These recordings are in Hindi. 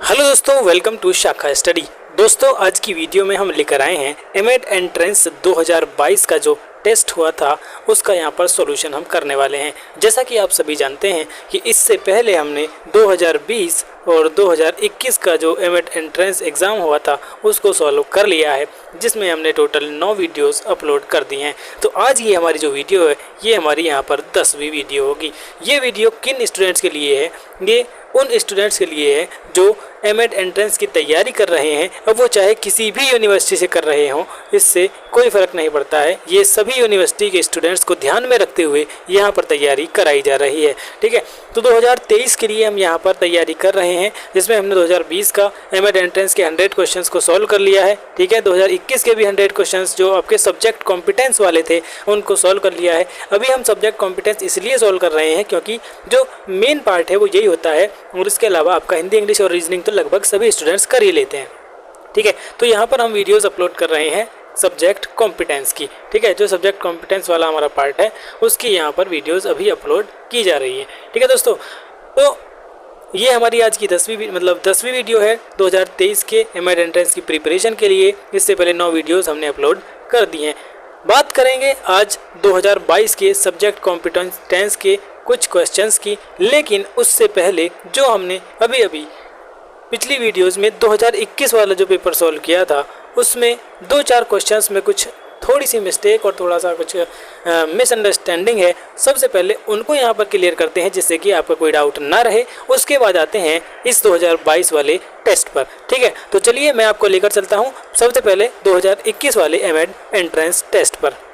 हेलो दोस्तों, वेलकम टू शाखा स्टडी। दोस्तों, आज की वीडियो में हम लेकर आए हैं एमएड एंट्रेंस 2022 का जो टेस्ट हुआ था उसका यहाँ पर सॉल्यूशन हम करने वाले हैं। जैसा कि आप सभी जानते हैं कि इससे पहले हमने 2020 और 2021 का जो एमएड एंट्रेंस एग्ज़ाम हुआ था उसको सॉल्व कर लिया है, जिसमें हमने टोटल 9 वीडियोस अपलोड कर दी हैं। तो आज ये हमारी जो वीडियो है ये हमारी यहाँ पर 10वीं वीडियो होगी। ये वीडियो किन स्टूडेंट्स के लिए है? ये उन स्टूडेंट्स के लिए है जो एमएड एंट्रेंस की तैयारी कर रहे हैं, अब वो चाहे किसी भी यूनिवर्सिटी से कर रहे हों, इससे कोई फ़र्क नहीं पड़ता है। ये सभी यूनिवर्सिटी के स्टूडेंट्स को ध्यान में रखते हुए यहाँ पर तैयारी कराई जा रही है। ठीक है, तो 2023 के लिए हम यहाँ पर तैयारी कर रहे हैं, जिसमें हमने 2020 का एमएड एंट्रेंस के 100 क्वेश्चंस को सॉल्व कर लिया है। ठीक है, 2021 के भी 100 क्वेश्चंस जो आपके सब्जेक्ट कॉम्पिटेंस वाले थे उनको सॉल्व कर लिया है। अभी हम सब्जेक्ट कॉम्पिटेंस इसलिए सॉल्व कर रहे हैं क्योंकि जो मेन पार्ट है वो यही होता है, और इसके अलावा आपका हिंदी, इंग्लिश और रीजनिंग तो लगभग सभी स्टूडेंट्स कर ही लेते हैं। ठीक है, तो यहाँ पर हम वीडियोस अपलोड कर रहे हैं सब्जेक्ट कॉम्पिटेंस की। ठीक है, जो सब्जेक्ट कॉम्पिटेंस वाला हमारा पार्ट है उसकी यहाँ पर वीडियोस अभी अपलोड की जा रही है। ठीक है दोस्तों, तो ये हमारी आज की 10वीं वीडियो है 2023 के एमएड एंट्रेंस की प्रिपरेशन के लिए। इससे पहले 9 वीडियोस हमने अपलोड कर दी हैं। बात करेंगे आज 2022 के सब्जेक्ट कॉम्पिटेंस के कुछ क्वेश्चंस की, लेकिन उससे पहले जो हमने अभी पिछली वीडियोस में 2021 वाला जो पेपर सॉल्व किया था उसमें 2-4 क्वेश्चंस में कुछ थोड़ी सी मिस्टेक और थोड़ा सा कुछ मिसअंडरस्टैंडिंग है। सबसे पहले उनको यहाँ पर क्लियर करते हैं जिससे कि आपका कोई डाउट ना रहे। उसके बाद आते हैं इस 2022 वाले टेस्ट पर। ठीक है, तो चलिए मैं आपको लेकर चलता हूँ सबसे पहले 2021 वाले एमएड एंट्रेंस टेस्ट पर।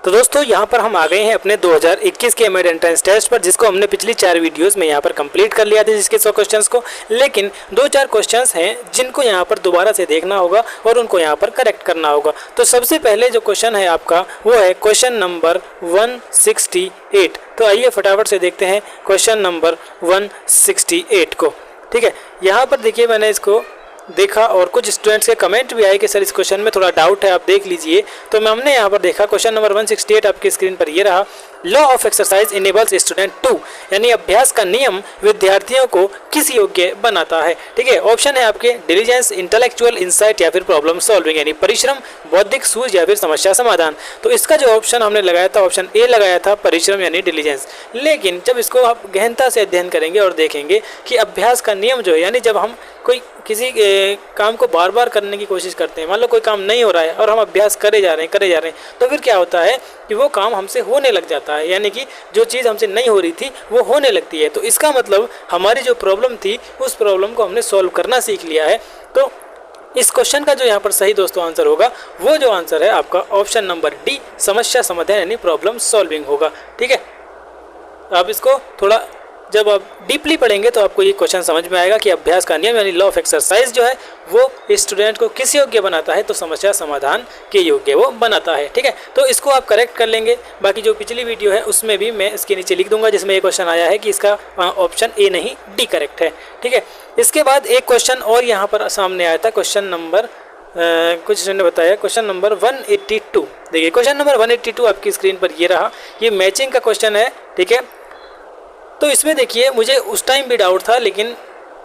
तो दोस्तों, यहाँ पर हम आ गए हैं अपने 2021 के एमएड एंट्रेंस टेस्ट पर, जिसको हमने पिछली 4 वीडियोस में यहाँ पर कंप्लीट कर लिया था, जिसके 100 क्वेश्चंस को। लेकिन 2-4 क्वेश्चंस हैं जिनको यहाँ पर दोबारा से देखना होगा और उनको यहाँ पर करेक्ट करना होगा। तो सबसे पहले जो क्वेश्चन है आपका वो है क्वेश्चन नंबर 168। तो आइए फटाफट से देखते हैं क्वेश्चन नंबर 168 को। ठीक है, यहाँ पर देखिए मैंने इसको देखा और कुछ स्टूडेंट्स के कमेंट भी आए कि सर इस क्वेश्चन में थोड़ा डाउट है, आप देख लीजिए। तो हमने यहाँ पर देखा क्वेश्चन नंबर 168 आपकी स्क्रीन पर ये रहा। Law of exercise enables student to, यानी अभ्यास का नियम विद्यार्थियों को किस योग्य बनाता है। ठीक है, ऑप्शन है आपके डिलीजेंस, इंटेलेक्चुअल इंसाइट या फिर प्रॉब्लम सॉल्विंग, यानी परिश्रम, बौद्धिक सूझ या फिर समस्या समाधान। तो इसका जो ऑप्शन हमने लगाया था ऑप्शन ए लगाया था, परिश्रम यानी डिलीजेंस। लेकिन जब इसको आप गहनता से अध्ययन करेंगे और देखेंगे कि अभ्यास का नियम जो है, यानी जब हम कोई किसी काम को बार बार करने की कोशिश करते हैं, मान लो कोई काम नहीं हो रहा है और हम अभ्यास करे जा रहे हैं, तो फिर क्या होता है कि वो काम हमसे होने लग जाता है, यानी कि जो चीज़ हमसे नहीं हो रही थी वो होने लगती है। तो इसका मतलब हमारी जो प्रॉब्लम थी उस प्रॉब्लम को हमने सॉल्व करना सीख लिया है। तो इस क्वेश्चन का जो यहाँ पर सही दोस्तों आंसर होगा, वो जो आंसर है आपका ऑप्शन नंबर डी, समस्या समाधान यानी प्रॉब्लम सॉल्विंग होगा। ठीक है, आप इसको थोड़ा जब आप डीपली पढ़ेंगे तो आपको ये क्वेश्चन समझ में आएगा कि अभ्यास का नियम यानी लॉ ऑफ एक्सरसाइज जो है वो स्टूडेंट को किस योग्य बनाता है, तो समस्या समाधान के योग्य वो बनाता है। ठीक है, तो इसको आप करेक्ट कर लेंगे। बाकी जो पिछली वीडियो है उसमें भी मैं इसके नीचे लिख दूंगा जिसमें ये क्वेश्चन आया है कि इसका ऑप्शन ए नहीं डी करेक्ट है। ठीक है, इसके बाद एक क्वेश्चन और यहाँ पर सामने आया था, क्वेश्चन नंबर कुछ स्टूडेंट ने बताया क्वेश्चन नंबर 182। देखिए क्वेश्चन नंबर 182 आपकी स्क्रीन पर ये रहा, ये मैचिंग का क्वेश्चन है। ठीक है, तो इसमें देखिए मुझे उस टाइम भी डाउट था लेकिन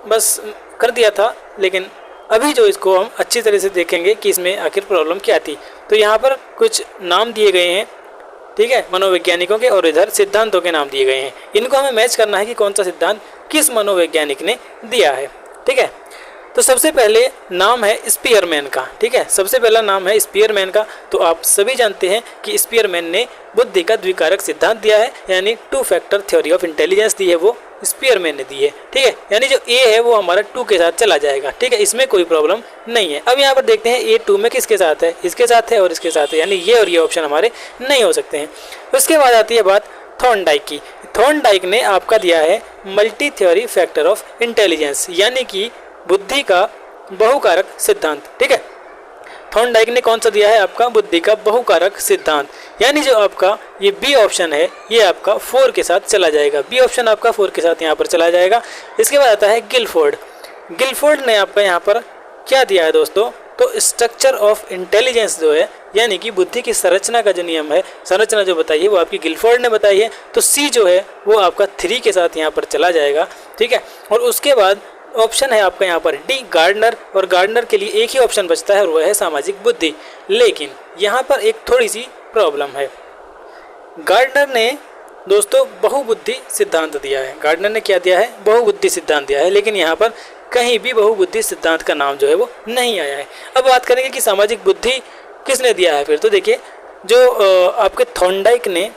बस कर दिया था, लेकिन अभी जो इसको हम अच्छी तरह से देखेंगे कि इसमें आखिर प्रॉब्लम क्या थी। तो यहाँ पर कुछ नाम दिए गए हैं, ठीक है, मनोवैज्ञानिकों के, और इधर सिद्धांतों के नाम दिए गए हैं। इनको हमें मैच करना है कि कौन सा सिद्धांत किस मनोवैज्ञानिक ने दिया है। ठीक है, तो सबसे पहले नाम है स्पीयरमैन का। ठीक है, सबसे पहला नाम है स्पीयरमैन का। तो आप सभी जानते हैं कि स्पीयरमैन ने बुद्धि का द्विकारक सिद्धांत दिया है, यानी 2 फैक्टर थ्योरी ऑफ इंटेलिजेंस दी है, वो स्पीयरमैन ने दी है। ठीक है, यानी जो ए है वो हमारा 2 के साथ चला जाएगा। ठीक है, इसमें कोई प्रॉब्लम नहीं है। अब यहाँ पर देखते हैं ए 2 में किसके साथ है, इसके साथ है और इसके साथ है, यानी ये और ये ऑप्शन हमारे नहीं हो सकते हैं। उसके बाद आती है बात थॉर्नडाइक की। थॉर्नडाइक ने आपका दिया है multi theory factor of intelligence, यानी कि बुद्धि का बहुकारक सिद्धांत। ठीक है, थॉर्नडाइक ने कौन सा दिया है आपका, बुद्धि का बहुकारक सिद्धांत, यानी जो आपका ये बी ऑप्शन है ये आपका 4 के साथ चला जाएगा। बी ऑप्शन आपका 4 के साथ यहाँ पर चला जाएगा। इसके बाद आता है गिलफोर्ड। गिलफोर्ड ने आपका यहाँ पर क्या दिया है दोस्तों, तो स्ट्रक्चर ऑफ इंटेलिजेंस जो है यानी कि बुद्धि की संरचना का जो नियम है, संरचना जो बताई है वो आपकी गिलफोर्ड ने बताई है। तो सी जो है वो आपका 3 के साथ यहाँ पर चला जाएगा, ठीक है। और उसके बाद ऑप्शन है आपका यहाँ पर डी गार्डनर, और गार्डनर के लिए एक ही ऑप्शन बचता है और वह है सामाजिक बुद्धि। लेकिन यहाँ पर एक थोड़ी सी प्रॉब्लम है। गार्डनर ने दोस्तों बहुबुद्धि सिद्धांत दिया है। गार्डनर ने क्या दिया है? बहुबुद्धि सिद्धांत दिया है, लेकिन यहाँ पर कहीं भी बहुबुद्धि सिद्धांत का नाम जो है वो नहीं आया है। अब बात करेंगे कि सामाजिक बुद्धि किसने दिया है फिर। तो देखिए जो आपके थॉर्नडाइक ने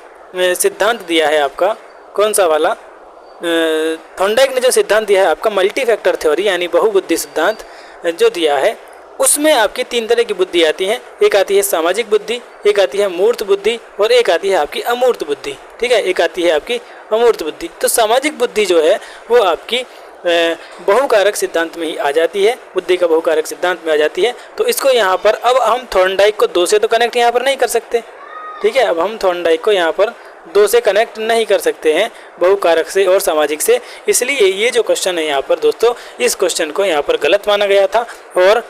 सिद्धांत दिया है आपका, कौन सा वाला, थॉर्नडाइक ने जो सिद्धांत दिया है आपका मल्टी फैक्टर थ्योरी यानी बहुबुद्धि सिद्धांत जो दिया है, उसमें आपकी 3 तरह की बुद्धि आती हैं। एक आती है सामाजिक बुद्धि, एक आती है मूर्त बुद्धि और एक आती है आपकी अमूर्त बुद्धि, ठीक है। एक आती है आपकी अमूर्त बुद्धि। तो सामाजिक बुद्धि जो है वो आपकी बहुकारक सिद्धांत में ही आ जाती है, बुद्धि का बहुकारक सिद्धांत में आ जाती है। तो इसको यहाँ पर अब हम थॉर्नडाइक को 2 से तो कनेक्ट यहाँ पर नहीं कर सकते, ठीक है। अब हम थॉर्नडाइक को यहाँ पर 2 से कनेक्ट नहीं कर सकते हैं, बहुकारक से और सामाजिक से। इसलिए ये जो क्वेश्चन है यहाँ पर दोस्तों, इस क्वेश्चन को यहाँ पर गलत माना गया था और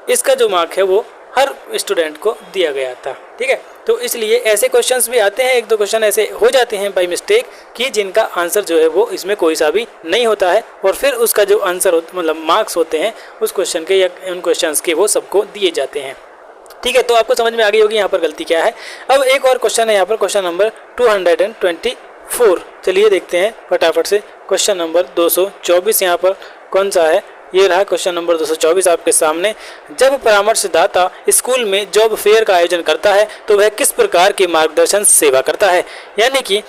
इसका जो मार्क है वो हर स्टूडेंट को दिया गया था, ठीक है। तो इसलिए ऐसे क्वेश्चंस भी आते हैं, 1-2 क्वेश्चन ऐसे हो जाते हैं बाय मिस्टेक कि जिनका आंसर जो है वो इसमें कोई सा भी नहीं होता है, और फिर उसका जो आंसर मतलब मार्क्स होते हैं उस क्वेश्चन के या उन क्वेश्चंस के वो सबको दिए जाते हैं, ठीक है। तो आपको समझ में आ गई होगी यहाँ पर गलती क्या है। अब एक और क्वेश्चन है यहाँ पर, क्वेश्चन नंबर 224। चलिए देखते हैं फटाफट से। क्वेश्चन नंबर 224 यहाँ पर कौन सा है, ये रहा क्वेश्चन नंबर 224 आपके सामने। जब परामर्शदाता स्कूल में जॉब फेयर का आयोजन करता है तो वह किस प्रकार की मार्गदर्शन सेवा करता है, यानी कि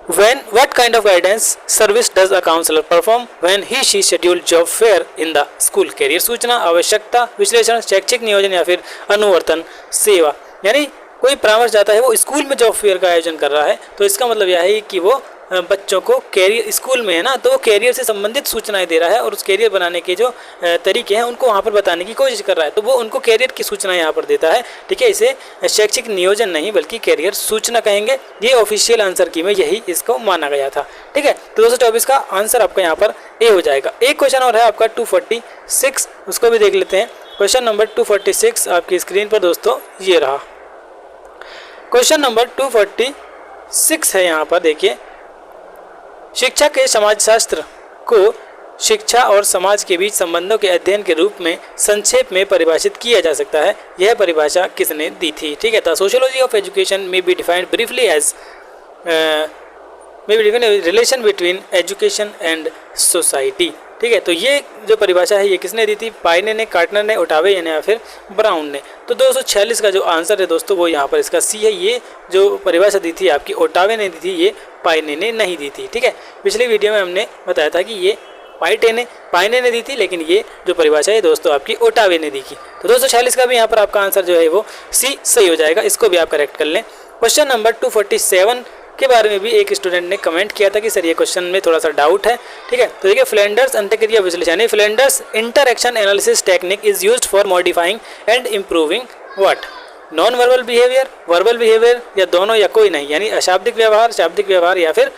what kind of guidance service does a counselor perform when she schedule job fair in the school। Career सूचना, आवश्यकता विश्लेषण, शैक्षिक नियोजन या फिर अनुवर्तन सेवा। यानी कोई परामर्शदाता है वो स्कूल में जॉब फेयर का आयोजन कर रहा है, तो इसका मतलब यह है कि वो बच्चों को कैरियर, स्कूल में है ना, तो कैरियर से संबंधित सूचनाएं दे रहा है और उस कैरियर बनाने के जो तरीके हैं उनको वहाँ पर बताने की कोशिश कर रहा है। तो वो उनको कैरियर की सूचनाएं यहाँ पर देता है, ठीक है। इसे शैक्षिक नियोजन नहीं बल्कि कैरियर सूचना कहेंगे। ये ऑफिशियल आंसर की में यही इसको माना गया था, ठीक है। तो 224 का आंसर आपका यहाँ पर ए हो जाएगा। एक क्वेश्चन और है आपका 246, उसको भी देख लेते हैं। क्वेश्चन नंबर 246 आपकी स्क्रीन पर दोस्तों ये रहा। क्वेश्चन नंबर 246 है यहाँ पर, देखिए शिक्षा के समाजशास्त्र को शिक्षा और समाज के बीच संबंधों के अध्ययन के रूप में संक्षेप में परिभाषित किया जा सकता है। यह परिभाषा किसने दी थी, ठीक है। तो सोशियोलॉजी ऑफ एजुकेशन में be defined briefly as relation between education and society, ठीक है। तो ये जो परिभाषा है ये किसने दी थी? पाइने ने, कार्टनर ने, ओटावे या फिर ब्राउन ने। तो 246 का जो आंसर है दोस्तों वो यहाँ पर इसका सी है। ये जो परिभाषा दी थी आपकी ओटावे ने दी थी, ये पाइने ने नहीं दी थी, ठीक है। पिछली वीडियो में हमने बताया था कि ये पाइने ने दी थी, लेकिन ये जो परिभाषा है दोस्तों आपकी ओटावे ने दी थी। तो 246 का भी यहाँ पर आपका आंसर जो है वो सी सही हो जाएगा, इसको भी आप करेक्ट कर लें। क्वेश्चन नंबर 247 के बारे में भी एक स्टूडेंट ने कमेंट किया था कि सर ये क्वेश्चन में थोड़ा सा डाउट है, ठीक है। तो देखिए फ्लेंडर्स अंतःक्रिया विश्लेषण, Flanders interaction analysis technique is used for modifying and improving what, non verbal behaviour, verbal behaviour या दोनों या कोई नहीं, यानी अशाब्दिक व्यवहार, शाब्दिक व्यवहार या फिर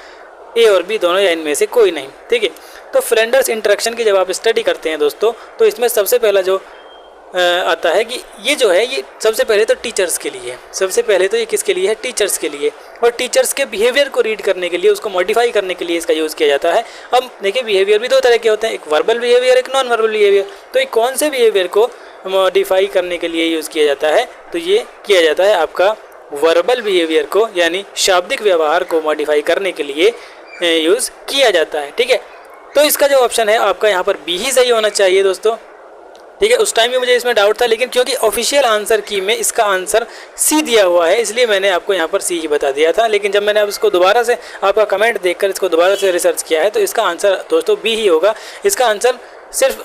ए और बी दोनों या इनमें से कोई नहीं, ठीक है। तो फ्लेंडर्स इंटरएक्शन की जब आप स्टडी करते हैं दोस्तों, तो इसमें सबसे पहला जो आता है कि ये जो है ये सबसे पहले तो टीचर्स के लिए है। सबसे पहले तो ये किसके लिए है? टीचर्स के लिए। और टीचर्स के बिहेवियर को रीड करने के लिए, उसको मॉडिफाई करने के लिए इसका यूज़ किया जाता है। अब देखिए बिहेवियर भी 2 तरह के होते हैं, एक वर्बल बिहेवियर, एक नॉन वर्बल बिहेवियर। तो ये कौन से बिहेवियर को मॉडिफाई करने के लिए यूज़ किया जाता है? तो ये किया जाता है आपका वर्बल बिहेवियर को, यानी शाब्दिक व्यवहार को मॉडिफाई करने के लिए यूज़ किया जाता है, ठीक है। तो इसका जो ऑप्शन है आपका यहाँ पर बी ही सही होना चाहिए दोस्तों, ठीक है। उस टाइम भी मुझे इसमें डाउट था, लेकिन क्योंकि ऑफिशियल आंसर की में इसका आंसर सी दिया हुआ है, इसलिए मैंने आपको यहाँ पर सी ही बता दिया था। लेकिन जब मैंने अब इसको दोबारा से आपका कमेंट देखकर इसको दोबारा से रिसर्च किया है, तो इसका आंसर दोस्तों बी ही होगा। इसका आंसर सिर्फ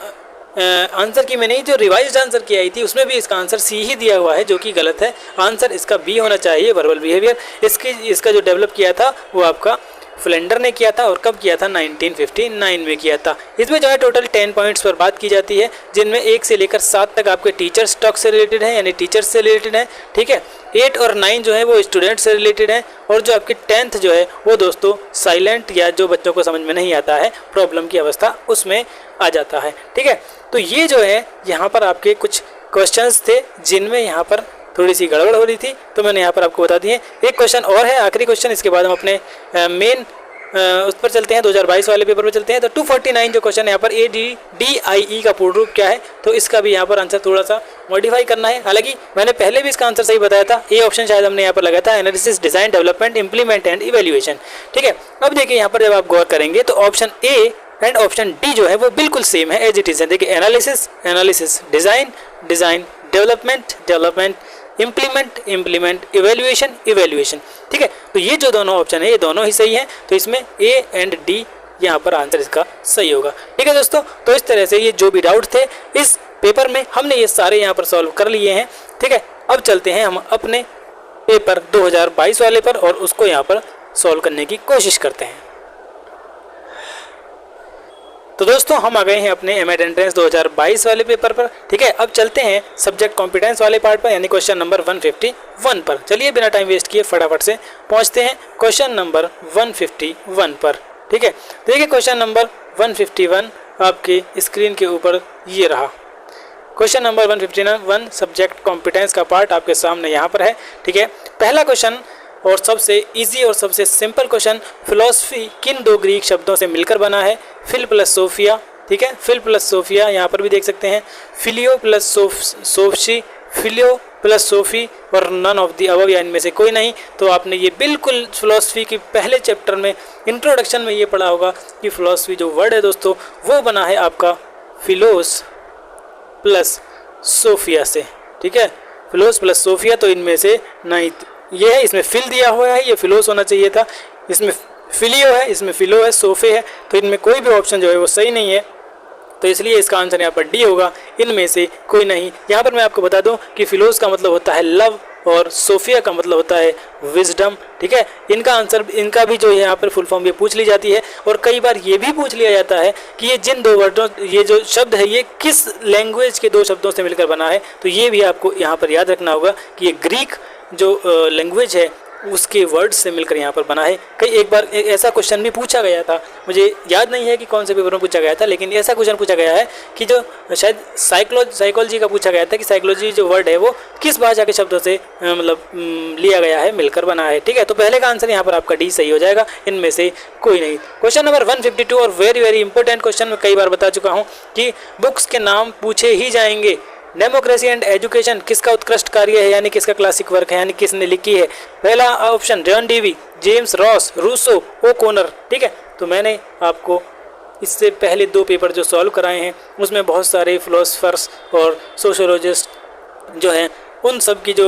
आंसर की में नहीं, जो रिवाइज्ड आंसर की आई थी उसमें भी इसका आंसर सी ही दिया हुआ है, जो कि गलत है। आंसर इसका बी होना चाहिए, वर्बल बिहेवियर। इसका जो डेवलप किया था वो आपका फ्लेंडर ने किया था, और कब किया था? 1959 में किया था। इसमें जो है टोटल 10 पॉइंट्स पर बात की जाती है, जिनमें 1 से लेकर 7 तक आपके टीचर्स टॉक से रिलेटेड है, यानी टीचर्स से रिलेटेड है, ठीक है। 8 और 9 जो है वो स्टूडेंट से रिलेटेड है, और जो आपकी 10th जो है वो दोस्तों साइलेंट या जो बच्चों को समझ में नहीं आता है, प्रॉब्लम की अवस्था, उसमें आ जाता है, ठीक है। तो ये जो है यहाँ पर आपके कुछ क्वेश्चंस थे जिनमें यहाँ पर थोड़ी सी गड़बड़ हो रही थी, तो मैंने यहाँ पर आपको बता दिए। एक क्वेश्चन और है, आखिरी क्वेश्चन, इसके बाद हम अपने मेन उस पर चलते हैं, 2022 वाले पेपर पर चलते हैं। तो 249 जो क्वेश्चन है यहाँ पर ADDIE का पूर्ण रूप क्या है, तो इसका भी यहाँ पर आंसर थोड़ा सा मॉडिफाई करना है। हालांकि मैंने पहले भी इसका आंसर सही बताया था, ए ऑप्शन शायद हमने यहाँ पर लगाया था, analysis, design, development, implement and evaluation. ठीक है, अब देखिए यहाँ पर जब आप गौर करेंगे तो option A and option D जो है वो बिल्कुल सेम है, एज इट इज है। देखिए analysis, design, development, implement, evaluation. ठीक है, तो ये जो दोनों ऑप्शन है ये दोनों ही सही है, तो इसमें ए एंड डी यहाँ पर आंसर इसका सही होगा। ठीक है दोस्तों, तो इस तरह से ये जो भी डाउट थे इस पेपर में हमने ये सारे यहाँ पर सॉल्व कर लिए हैं। ठीक है, अब चलते हैं हम अपने पेपर 2022 वाले पर और उसको यहाँ पर सॉल्व करने की कोशिश करते हैं। तो दोस्तों हम आ गए हैं अपने एमएड एंट्रेंस 2022 वाले पेपर पर। ठीक है, अब चलते हैं सब्जेक्ट कॉम्पिटेंस वाले पार्ट पर, यानी क्वेश्चन नंबर 151 पर। चलिए बिना टाइम वेस्ट किए फटाफट से पहुंचते हैं क्वेश्चन नंबर 151 पर। ठीक है, देखिए क्वेश्चन नंबर 151 आपके स्क्रीन के ऊपर ये रहा। क्वेश्चन नंबर 151 सब्जेक्ट कॉम्पिटेंस का पार्ट आपके सामने यहाँ पर है। ठीक है, पहला क्वेश्चन और सबसे इजी और सबसे सिंपल क्वेश्चन, फिलॉसफी किन दो ग्रीक शब्दों से मिलकर बना है? Phil plus sophia. ठीक है, फिल प्लस सोफिया, यहाँ पर भी देख सकते हैं फिलियो प्लस सोफशी, फिलियो प्लस सोफी और नन ऑफ दी अबव, या इनमें से कोई नहीं। तो आपने ये बिल्कुल फिलॉसफी की पहले चैप्टर में इंट्रोडक्शन में ये पढ़ा होगा कि फिलॉसफी जो वर्ड है दोस्तों वो बना है आपका फिलोस प्लस सोफिया से। ठीक है, फिलोस प्लस सोफिया, तो इनमें से नहीं ये है, इसमें फिल दिया हुआ है, ये फिलोस होना चाहिए था, इसमें फिलियो है, इसमें फिलो है, सोफे है, तो इनमें कोई भी ऑप्शन जो है वो सही नहीं है, तो इसलिए इसका आंसर यहाँ पर डी होगा, इनमें से कोई नहीं। यहाँ पर मैं आपको बता दूं कि फिलोस का मतलब होता है लव और सोफिया का मतलब होता है विजडम। ठीक है, इनका आंसर, इनका भी जो यहाँ पर फुल फॉर्म ये पूछ ली जाती है, और कई बार ये भी पूछ लिया जाता है कि ये जिन दो वर्डों, ये जो शब्द है ये किस लैंग्वेज के दो शब्दों से मिलकर बना है, तो ये भी आपको यहाँ पर याद रखना होगा कि ये ग्रीक जो लैंग्वेज है उसके वर्ड से मिलकर यहाँ पर बना है। कई एक बार ऐसा क्वेश्चन भी पूछा गया था, मुझे याद नहीं है कि कौन से पेपर में पूछा गया था, लेकिन ऐसा क्वेश्चन पूछा गया है कि जो शायद साइकोलॉजी का पूछा गया था कि साइकोलॉजी जो वर्ड है वो किस भाषा के शब्दों से मतलब लिया गया है, मिलकर बना है। ठीक है, तो पहले का आंसर यहाँ पर आपका डी सही हो जाएगा, इनमें से कोई नहीं। क्वेश्चन नंबर 152 और वेरी इंपॉर्टेंट क्वेश्चन, मैं कई बार बता चुका हूँ कि बुक्स के नाम पूछे ही जाएंगे। डेमोक्रेसी एंड एजुकेशन किसका उत्कृष्ट कार्य है, यानी किसका क्लासिक वर्क है, यानी किसने लिखी है? पहला option John Dewey, James Ross, Rousseau, O'Connor. ठीक है, तो मैंने आपको इससे पहले दो पेपर जो सॉल्व कराए हैं उसमें बहुत सारे फिलोसफर्स और सोशोलॉजिस्ट जो हैं उन सब की जो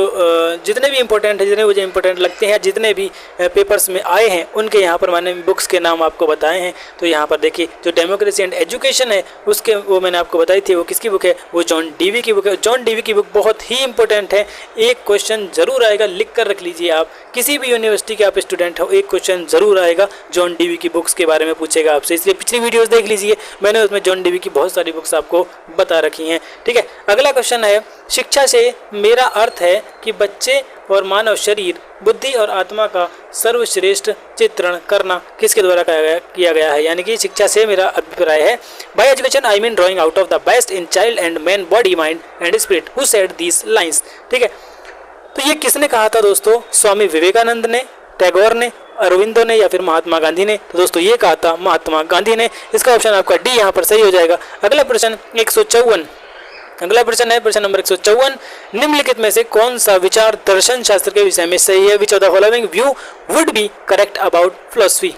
जितने भी इंपॉर्टेंट है, जितने मुझे इंपॉर्टेंट लगते हैं, जितने भी पेपर्स में आए हैं उनके यहाँ पर मैंने बुक्स के नाम आपको बताए हैं। तो यहाँ पर देखिए जो डेमोक्रेसी एंड एजुकेशन है उसके वो मैंने आपको बताई थी, वो किसकी बुक है? वो जॉन डीवी की बुक है। जॉन डीवी की बुक बहुत ही इंपॉर्टेंट है, एक क्वेश्चन जरूर आएगा, लिख कर रख लीजिए आप, किसी भी यूनिवर्सिटी के आप स्टूडेंट हो एक क्वेश्चन जरूर आएगा, जॉन डीवी की बुक्स के बारे में पूछेगा आपसे, इसलिए पिछली वीडियोज़ देख लीजिए, मैंने उसमें जॉन डीवी की बहुत सारी बुक्स आपको बता रखी हैं। ठीक है, अगला क्वेश्चन है, शिक्षा से मेरा अर्थ है कि बच्चे और मानव शरीर, बुद्धि और आत्मा का सर्वश्रेष्ठ चित्रण करना किसके द्वारा किया गया है? यानी कि शिक्षा से मेरा अभिप्राय है, by education I mean drawing out of the best in child and man body mind and spirit, who said these lines. ठीक है, तो ये किसने कहा था दोस्तों? स्वामी विवेकानंद ने, टैगोर ने, अरविंदो ने या फिर महात्मा गांधी ने? तो दोस्तों ये कहा था महात्मा गांधी ने, इसका ऑप्शन आपका डी यहाँ पर सही हो जाएगा। अगला प्रश्न 154, अगला प्रश्न है प्रश्न नंबर 154, निम्नलिखित में से कौन सा विचार दर्शन शास्त्र के विषय में सही है? Which of the following view would be correct about philosophy?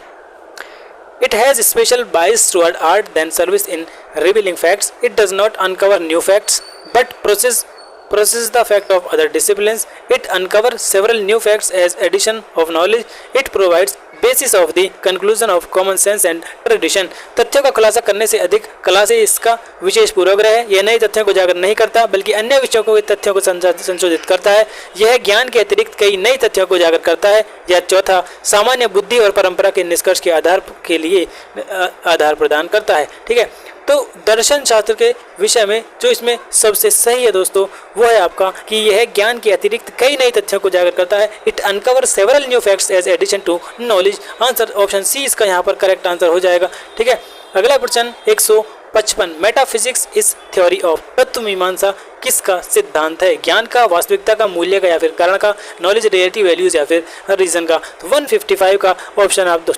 It has special bias toward art than service in revealing facts. It does not uncover new facts, but processes the fact of other disciplines. It uncovers several new facts as addition of knowledge. It provides basis of the conclusion of common sense and tradition. तथ्यों का खुलासा करने से अधिक कला से इसका विशेष पूर्वाग्रह है। यह नए तथ्यों को उजागर नहीं करता बल्कि अन्य विषयों को तथ्यों को संशोधित करता है। यह ज्ञान के अतिरिक्त कई नई तथ्यों को उजागर करता है। यह चौथा, सामान्य बुद्धि और परंपरा के निष्कर्ष के आधार के लिए आधार प्रदान करता है। ठीक है, तो दर्शन शास्त्र के विषय में जो इसमें सबसे सही है दोस्तों वो है आपका कि यह ज्ञान के अतिरिक्त कई नई तथ्यों को उजागर करता है। It uncover several new facts as addition to knowledge. Answer option C इसका यहाँ पर करेक्ट आंसर हो जाएगा। ठीक है, अगला प्रश्न 155, मेटाफिजिक्स इज थ्योरी ऑफ, तत्व मीमांसा किसका सिद्धांत है? ज्ञान का, वास्तविकता का, मूल्य का या फिर कारण का, नॉलेज, रियलिटी, वैल्यूज या फिर रीजन का? तो 155 का ऑप्शन आप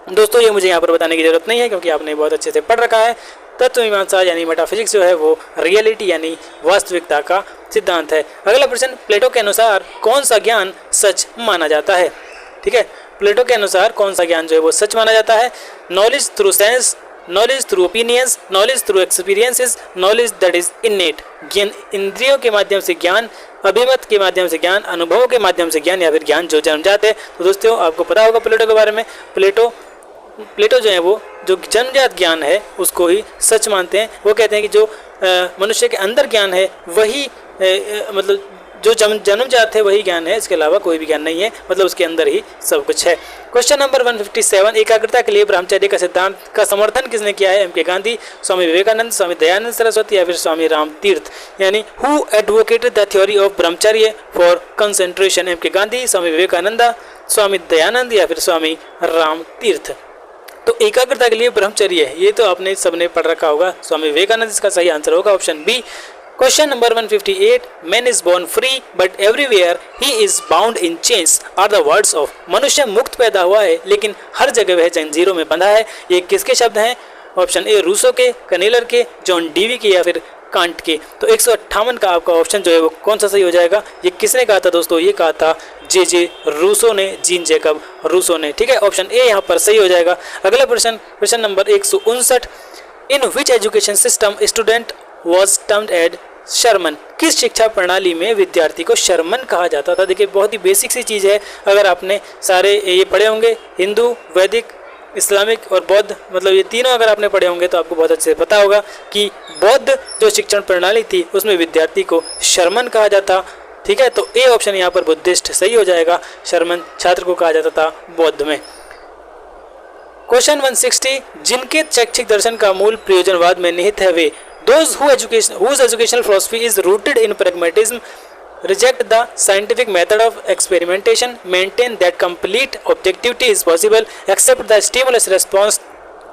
दोस्तों ये मुझे यहाँ पर बताने की जरूरत नहीं है क्योंकि आपने बहुत अच्छे से पढ़ रखा है। तत्वमीमांसा यानी मेटाफिजिक्स जो है वो रियलिटी यानी वास्तविकता का सिद्धांत है। अगला प्रश्न, प्लेटो के अनुसार कौन सा ज्ञान सच माना जाता है? ठीक है, प्लेटो के अनुसार कौन सा ज्ञान जो है वो सच माना जाता है? Knowledge through sense, knowledge through opinions, knowledge through experiences, knowledge that is innate. ज्ञान इंद्रियों के माध्यम से ज्ञान, अभिमत के माध्यम से ज्ञान, अनुभवों के माध्यम से ज्ञान या फिर ज्ञान जो जन्मजात है। तो दोस्तों आपको पता होगा प्लेटो के बारे में, प्लेटो जो है वो जो जन्मजात ज्ञान है उसको ही सच मानते हैं। वो कहते हैं कि जो मनुष्य के अंदर ज्ञान है वही मतलब जो जन्मजात है वही ज्ञान है, इसके अलावा कोई भी ज्ञान नहीं है, मतलब उसके अंदर ही सब कुछ है। क्वेश्चन नंबर 157, एकाग्रता के लिए ब्रह्मचर्य का सिद्धांत का समर्थन किसने किया है? एम.के. गांधी, स्वामी विवेकानंद, स्वामी दयानंद सरस्वती या फिर स्वामी राम तीर्थ? यानी who advocated the theory of ब्रह्मचर्य for concentration? MK. Gandhi, Swami Vivekananda, Swami Dayanand या फिर स्वामी राम तीर्थ? तो एकाग्रता के लिए ब्रह्मचर्य ये तो आपने सबने पढ़ रखा होगा, स्वामी विवेकानंद इसका सही आंसर होगा, option B. Question number 158, man is born free but everywhere he is bound in chains are the words of? मनुष्य मुक्त पैदा हुआ है लेकिन हर जगह वह जंजीरों में बंधा है, ये किसके शब्द हैं? ऑप्शन ए रूसो के, कनेलर के, जॉन डीवी के या फिर कांट के? तो 158 का आपका ऑप्शन जो है वो कौन सा सही हो जाएगा? ये किसने कहा था दोस्तों? ये कहा था जे रूसो ने, जीन जैकब रूसो ने। ठीक है, ऑप्शन ए यहाँ पर सही हो जाएगा। अगला प्रश्न, प्रश्न नंबर 159, in which education system student was termed as Shraman? किस शिक्षा प्रणाली में विद्यार्थी को शर्मन कहा जाता था? देखिए बहुत ही बेसिक सी चीज़ है, अगर आपने सारे ये पढ़े होंगे हिंदू, वैदिक, इस्लामिक और बौद्ध, मतलब ये तीनों अगर आपने पढ़े होंगे तो आपको बहुत अच्छे से पता होगा कि बौद्ध जो शिक्षण प्रणाली थी उसमें विद्यार्थी को शर्मन कहा जाता। ठीक है, तो ए ऑप्शन यहाँ पर बुद्धिस्ट सही हो जाएगा, शर्मन छात्र को कहा जाता था बौद्ध में। क्वेश्चन 160, जिनके शैक्षिक दर्शन का मूल प्रयोजनवाद में निहित है वे? Those whose educational philosophy is rooted in pragmatism, reject the scientific method of experimentation, maintain that complete objectivity is possible, accept the stimulus response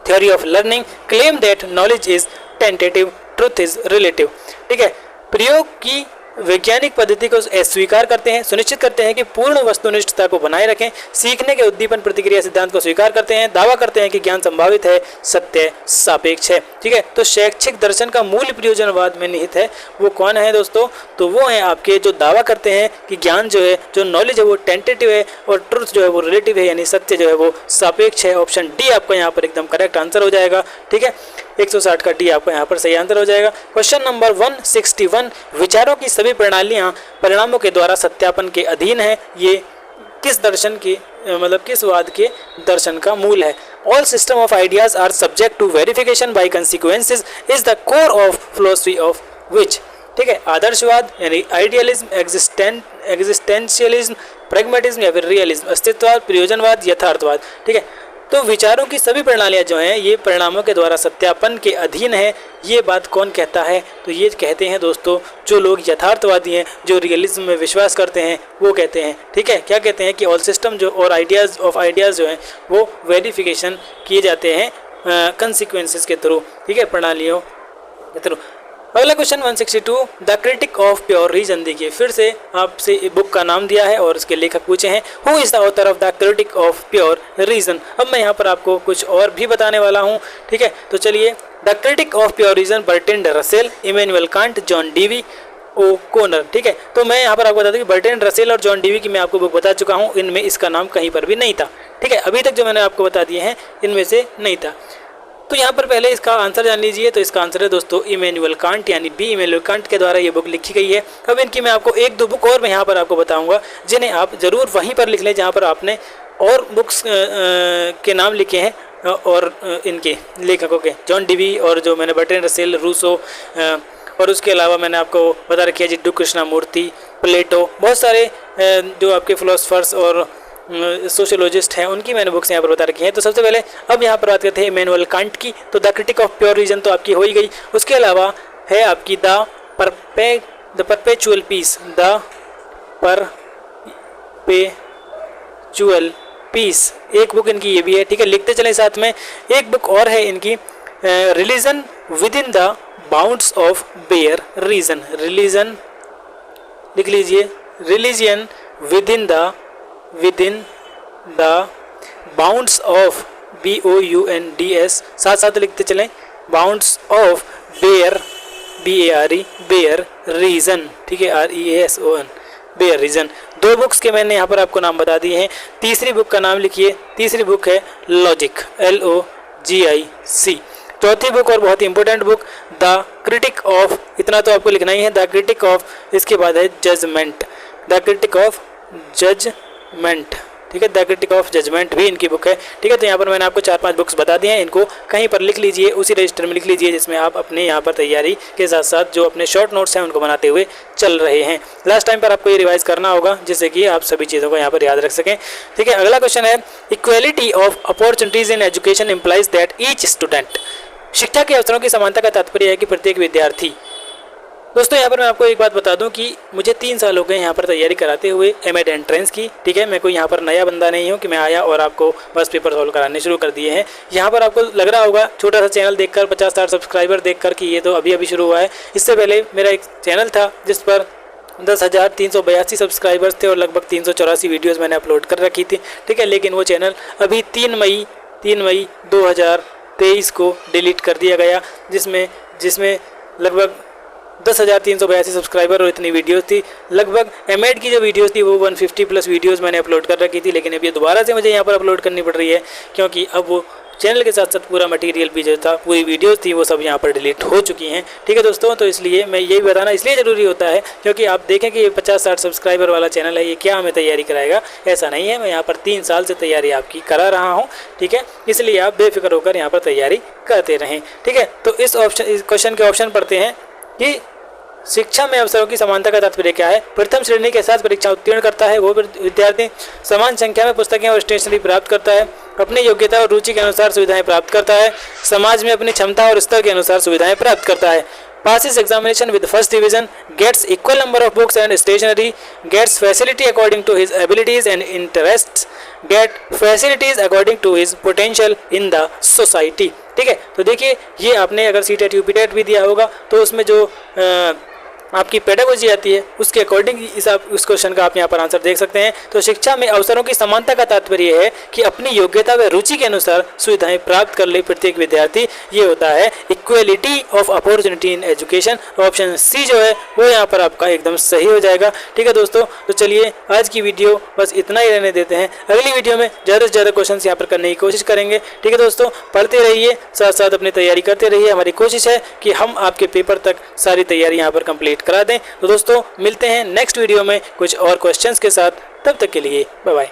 theory of learning, claim that knowledge is tentative, truth is relative। ठीक है, प्रयोग की वैज्ञानिक पद्धति को अस्वीकार करते हैं, सुनिश्चित करते हैं कि पूर्ण वस्तुनिष्ठता को बनाए रखें, सीखने के उद्दीपन प्रतिक्रिया सिद्धांत को स्वीकार करते हैं, दावा करते हैं कि ज्ञान संभावित है, सत्य सापेक्ष है। ठीक है, तो शैक्षिक दर्शन का मूल प्रयोजनवाद में निहित है वो कौन है दोस्तों? तो वो हैं आपके जो दावा करते हैं कि ज्ञान जो है, जो नॉलेज है वो टेंटेटिव है और ट्रुथ जो है वो रिलेटिव है, यानी सत्य जो है वो सापेक्ष है। ऑप्शन डी आपका यहाँ पर एकदम करेक्ट आंसर हो जाएगा। ठीक है, 160 का डी आपका यहाँ पर सही आंसर हो जाएगा। क्वेश्चन नंबर 161, विचारों की सभी प्रणालियाँ परिणामों के द्वारा सत्यापन के अधीन है, ये किस दर्शन के मतलब किस वाद के दर्शन का मूल है? All system of ideas are subject to verification by consequences is the core of philosophy of which? ठीक है, आदर्शवाद यानी आइडियलिज्म, एग्जिस्टेंशियलिज्म, प्रैग्मेटिज्म या फिर रियलिज्म? अस्तित्ववाद, प्रयोजनवाद, यथार्थवाद? ठीक है, तो विचारों की सभी प्रणालियाँ जो हैं ये परिणामों के द्वारा सत्यापन के अधीन है, ये बात कौन कहता है? तो ये कहते हैं दोस्तों जो लोग यथार्थवादी हैं, जो रियलिज्म में विश्वास करते हैं वो कहते हैं। ठीक है, क्या कहते हैं कि ऑल सिस्टम जो और आइडियाज़ जो हैं वो वेरिफिकेशन किए जाते हैं कंसिक्वेंसेस के थ्रू। ठीक है, प्रणालियों के थ्रू। अगला question 162, the critique of pure reason. देखिए फिर से आपसे बुक का नाम दिया है और उसके लेखक पूछे हैं who is the author of the critique of pure reason. अब मैं यहाँ पर आपको कुछ और भी बताने वाला हूँ। ठीक है, तो चलिए, the critique of pure reason, Bertrand Russell, Immanuel Kant, John Dewey, O Connor. ठीक है, तो मैं यहाँ पर आपको बता दूँ कि बर्ट्रैंड रसेल और जॉन डीवी की मैं आपको बुक बता चुका हूँ, इनमें इसका नाम कहीं पर भी नहीं था। ठीक है, अभी तक जो मैंने आपको बता दिए हैं इनमें से नहीं था। तो यहाँ पर पहले इसका आंसर जान लीजिए। तो इसका आंसर है दोस्तों इमैनुअल कांट, यानी बी इमैनुअल कांट के द्वारा ये बुक लिखी गई है। अब इनकी मैं आपको एक दो बुक और मैं यहाँ पर आपको बताऊँगा जिन्हें आप ज़रूर वहीं पर लिख लें जहाँ पर आपने और बुक्स के नाम लिखे हैं और इनके लेखकों के, जॉन डीवी और जो मैंने बर्ट्रैंड रसेल, रूसो और उसके अलावा मैंने आपको बता रखी है जिड्डू कृष्णमूर्ति, प्लेटो, बहुत सारे जो आपके फिलोसफर्स और सोशियोलॉजिस्ट हैं उनकी मैंने बुक्स यहाँ पर बता रखी हैं। तो सबसे पहले अब यहाँ पर बात करते हैं इमैनुअल कांट की। तो the critique of pure reason तो आपकी हो ही गई। उसके अलावा है आपकी the perpetual peace, the perpetual peace, एक बुक इनकी ये भी है। ठीक है, लिखते चलें साथ में। एक बुक और है इनकी, religion within the bounds of bare reason, religion लिख लीजिए, religion within the bounds of BOUNDS, साथ साथ लिखते चलें, bounds of bare BARE bare reason, ठीक है, REASON बेयर रीजन। दो बुक्स के मैंने यहाँ पर आपको नाम बता दिए हैं। तीसरी बुक का नाम लिखिए, तीसरी बुक है लॉजिक, LOGIC। चौथी बुक और बहुत ही important book the critique of, इतना तो आपको लिखना ही है, द क्रिटिक ऑफ, इसके बाद है judgement, the critique of judgement, ठीक है, द क्रिटिक ऑफ जजमेंट भी इनकी बुक है, ठीक है। तो यहाँ पर मैंने आपको 4-5 बुक्स बता दिए हैं, इनको कहीं पर लिख लीजिए, उसी रजिस्टर में लिख लीजिए जिसमें आप अपने यहाँ पर तैयारी के साथ साथ जो अपने शॉर्ट नोट्स हैं उनको बनाते हुए चल रहे हैं। लास्ट टाइम पर आपको ये रिवाइज करना होगा जिससे कि आप सभी चीज़ों को यहाँ पर याद रख सकें, ठीक है। अगला क्वेश्चन है, equality of opportunities in education implies that each student, शिक्षा के अवसरों की समानता का तात्पर्य है कि प्रत्येक विद्यार्थी। दोस्तों यहाँ पर मैं आपको एक बात बता दूं कि मुझे 3 साल हो गए यहाँ पर तैयारी कराते हुए एमएड एंट्रेंस की, ठीक है। मैं कोई यहाँ पर नया बंदा नहीं हूँ कि मैं आया और आपको बस पेपर सॉल्व कराने शुरू कर दिए हैं। यहाँ पर आपको लग रहा होगा छोटा सा चैनल देखकर, 50-60 सब्सक्राइबर देखकर कि ये तो अभी अभी शुरू हुआ है। इससे पहले मेरा एक चैनल था जिस पर 10,382 सब्सक्राइबर्स थे और लगभग 384 वीडियोज़ मैंने अपलोड कर रखी थी, ठीक है। लेकिन वो चैनल अभी 3 मई 2023 को डिलीट कर दिया गया, जिसमें लगभग 10,382 सब्सक्राइबर और इतनी वीडियोस थी। लगभग एमएड की जो वीडियोस थी वो 150 प्लस वीडियोस मैंने अपलोड कर रखी थी, लेकिन अब ये दोबारा से मुझे यहाँ पर अपलोड करनी पड़ रही है क्योंकि अब वो चैनल के साथ साथ पूरा मटेरियल भी जो था, पूरी वीडियोस थी, वो सब यहाँ पर डिलीट हो चुकी हैं, ठीक है दोस्तों। तो इसलिए मैं यही बताना इसलिए ज़रूरी होता है क्योंकि आप देखें कि ये 50-60 सब्सक्राइबर वाला चैनल है, ये क्या हमें तैयारी कराएगा, ऐसा नहीं है। मैं यहाँ पर 3 साल से तैयारी आपकी करा रहा हूँ, ठीक है। इसलिए आप बेफिक्र होकर यहाँ पर तैयारी करते रहें, ठीक है। तो इस क्वेश्चन के ऑप्शन पढ़ते हैं कि शिक्षा में अवसरों की समानता का तात्पर्य क्या है। प्रथम श्रेणी के साथ परीक्षा उत्तीर्ण करता है वो विद्यार्थी समान संख्या में पुस्तकें और स्टेशनरी प्राप्त करता है, अपनी योग्यता और रुचि के अनुसार सुविधाएं प्राप्त करता है, समाज में अपनी क्षमता और स्तर के अनुसार सुविधाएं प्राप्त करता है, passes examination with first division, gets equal number of books and stationery, gets facility according to his abilities and interests, get facilities according to his potential in the society, ठीक है। तो देखिए, ये आपने अगर सीटेट यूपीटेट भी दिया होगा तो उसमें जो आपकी पेडागोजी आती है उसके अकॉर्डिंग उस क्वेश्चन का आप यहाँ पर आंसर देख सकते हैं। तो शिक्षा में अवसरों की समानता का तात्पर्य है कि अपनी योग्यता व रुचि के अनुसार सुविधाएं प्राप्त कर ले प्रत्येक विद्यार्थी, ये होता है equality of opportunity in education. Option C जो है वो यहाँ पर आपका एकदम सही हो जाएगा, ठीक है दोस्तों। तो चलिए आज की वीडियो बस इतना ही रहने देते हैं, अगली वीडियो में ज़्यादा से ज़्यादा क्वेश्चन यहाँ पर करने की कोशिश करेंगे, ठीक है दोस्तों। पढ़ते रहिए, साथ साथ अपनी तैयारी करते रहिए। हमारी कोशिश है कि हम आपके पेपर तक सारी तैयारी यहाँ पर कंप्लीट करा दें। तो दोस्तों मिलते हैं नेक्स्ट वीडियो में कुछ और क्वेश्चंस के साथ, तब तक के लिए बाय बाय।